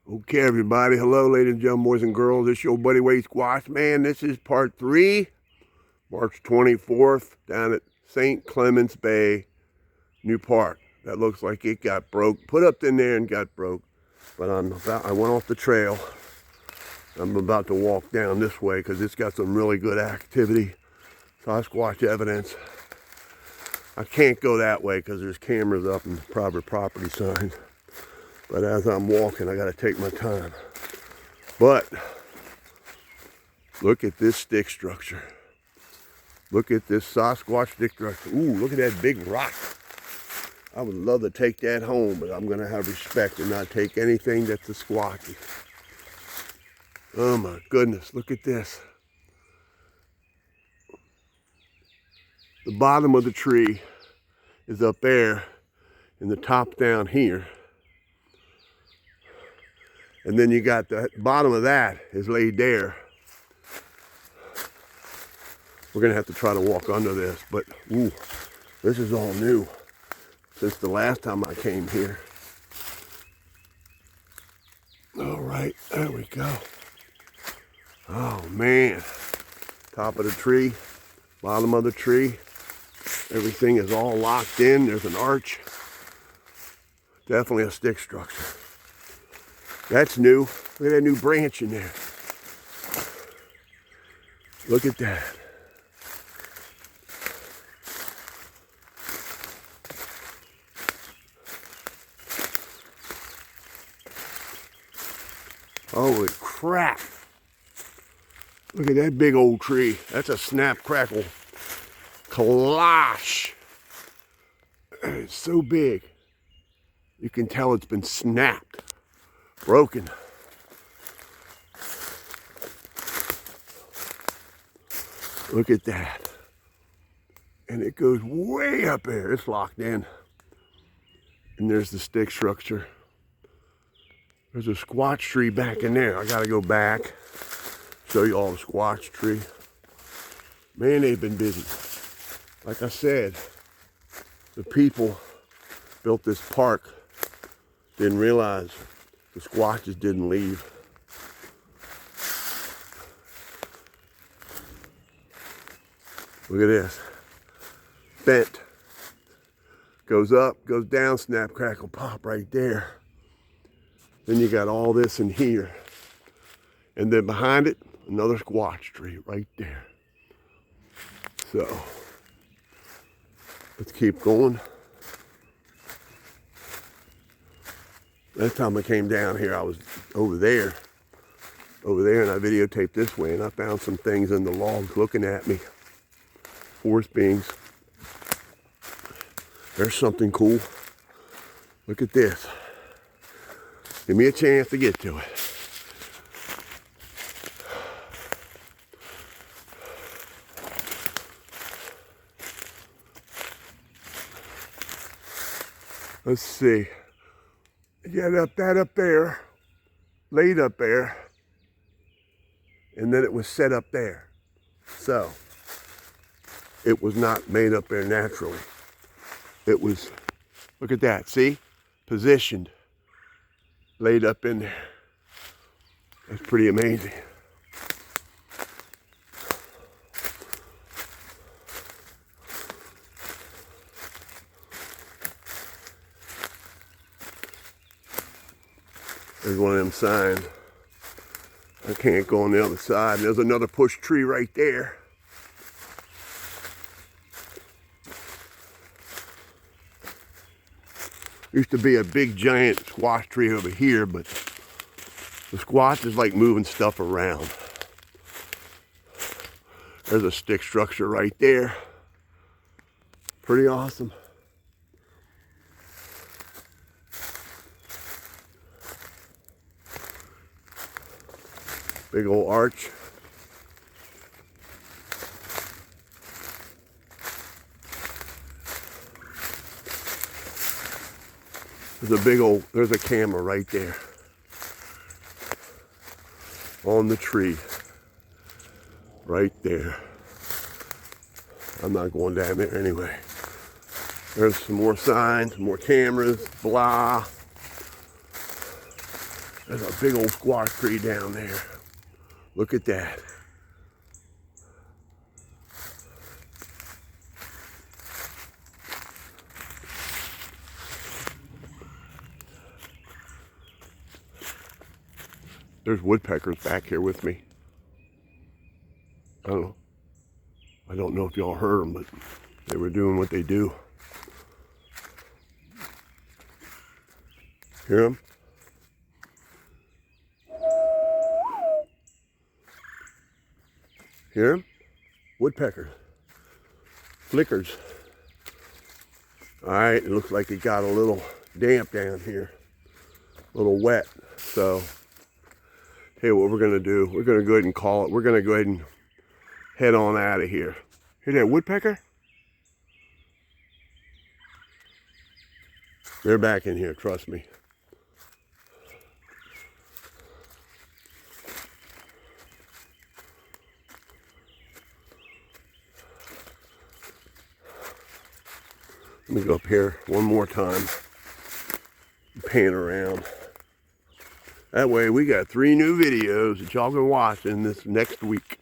Okay, everybody. Hello, ladies and gentlemen, boys and girls. This is your buddy Wade Squatch. Man, this is part 3, March 24th, down at St. Clements Bay, New Park. That looks like it got broke. Put up in there and got broke. But I went off the trail. I'm about to walk down this way because it's got some really good activity. Squatch evidence. I can't go that way because there's cameras up and private property signs. But as I'm walking, I got to take my time. But look at this stick structure. Look at this Sasquatch stick structure. Ooh, look at that big rock. I would love to take that home, but I'm going to have respect and not take anything that's a squatchy. Oh my goodness, look at this. The bottom of the tree is up there and the top down here. And then you got the bottom of that is laid there. We're gonna have to try to walk under this, but ooh, this is all new since the last time I came here. All right, there we go. Oh man, top of the tree, bottom of the tree, everything is all locked in. There's an arch, definitely a stick structure. That's new. Look at that new branch in there. Look at that. Holy crap. Look at that big old tree. That's a snap crackle colosh. It's so big. You can tell it's been snapped. Broken. Look at that. And it goes way up there. It's locked in. And there's the stick structure. There's a squatch tree back in there. I gotta go back, show you all the squatch tree. Man, they've been busy. Like I said, the people built this park, didn't realize the squatches didn't leave. Look at this. Bent. Goes up, goes down, snap, crackle, pop right there. Then you got all this in here. And then behind it, another squatch tree right there. So, let's keep going. Last time I came down here, I was over there, and I videotaped this way, and I found some things in the logs looking at me. Forest beings. There's something cool. Look at this. Give me a chance to get to it. Let's see. You got that up there, laid up there, and then it was set up there. So, it was not made up there naturally. It was, look at that, see? Positioned, laid up in there. That's pretty amazing. There's one of them signs. I can't go on the other side. There's another push tree right there. Used to be a big giant squash tree over here, but the squash is like moving stuff around. There's a stick structure right there. Pretty awesome. Big old arch. There's a camera right there on the tree. Right there. I'm not going down there anyway. There's some more signs, more cameras, blah. There's a big old squash tree down there. Look at that. There's woodpeckers back here with me. I don't know if y'all heard them, but they were doing what they do. Hear them? Hear them? Woodpeckers. Flickers. All right, it looks like it got a little damp down here. A little wet. So, hey, what we're gonna do, we're gonna go ahead and call it. We're gonna go ahead and head on out of here. Hear that woodpecker? They're back in here, trust me. Let me go up here one more time. Pan around. That way we got 3 new videos that y'all can watch in this next week.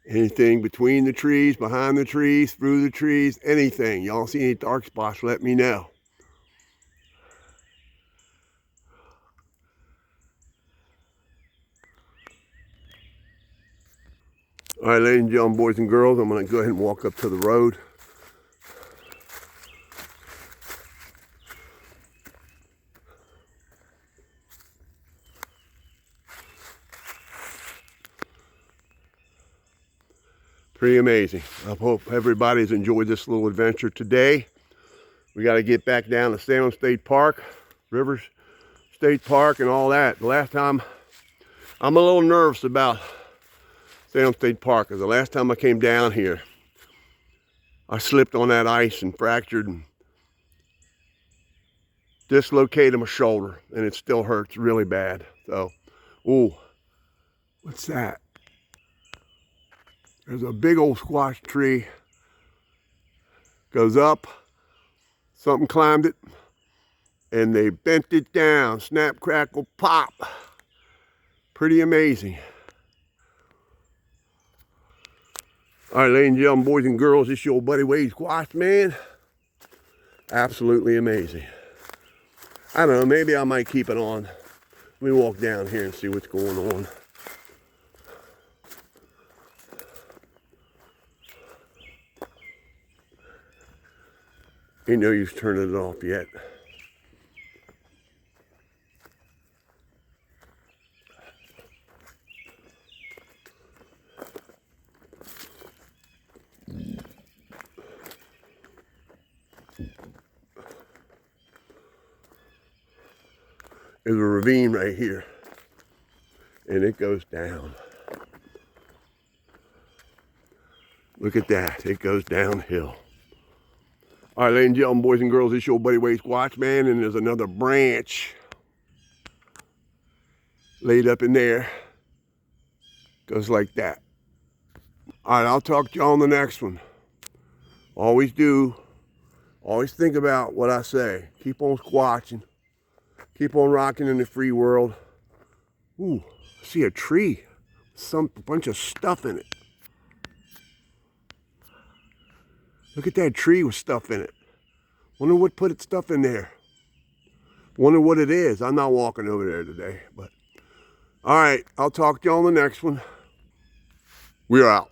Anything between the trees, behind the trees, through the trees, anything. Y'all see any dark spots, let me know. All right, ladies and gentlemen, boys and girls, I'm going to go ahead and walk up to the road. Pretty amazing. I hope everybody's enjoyed this little adventure today. We got to get back down to Salem State Park, Rivers State Park, and all that. The last time, I'm a little nervous about Salem State Park, because the last time I came down here, I slipped on that ice and fractured and dislocated my shoulder, and it still hurts really bad. So, ooh, what's that? There's a big old squash tree. Goes up, something climbed it, and they bent it down. Snap, crackle, pop. Pretty amazing. All right, ladies and gentlemen, boys and girls, this is your buddy Wade Squash Man. Absolutely amazing. I don't know, maybe I might keep it on. Let me walk down here and see what's going on. Ain't no use turning it off yet. There's a ravine right here, and it goes down. Look at that, it goes downhill. All right, ladies and gentlemen, boys and girls, this is your buddy Wade Squash Man, and there's another branch laid up in there. Goes like that. All right, I'll talk to y'all on the next one. Always do. Always think about what I say. Keep on squatching. Keep on rocking in the free world. Ooh, I see a tree. A bunch of stuff in it. Look at that tree with stuff in it. Wonder what put its stuff in there. Wonder what it is. I'm not walking over there today, but all right, I'll talk to you on the next one. We're out.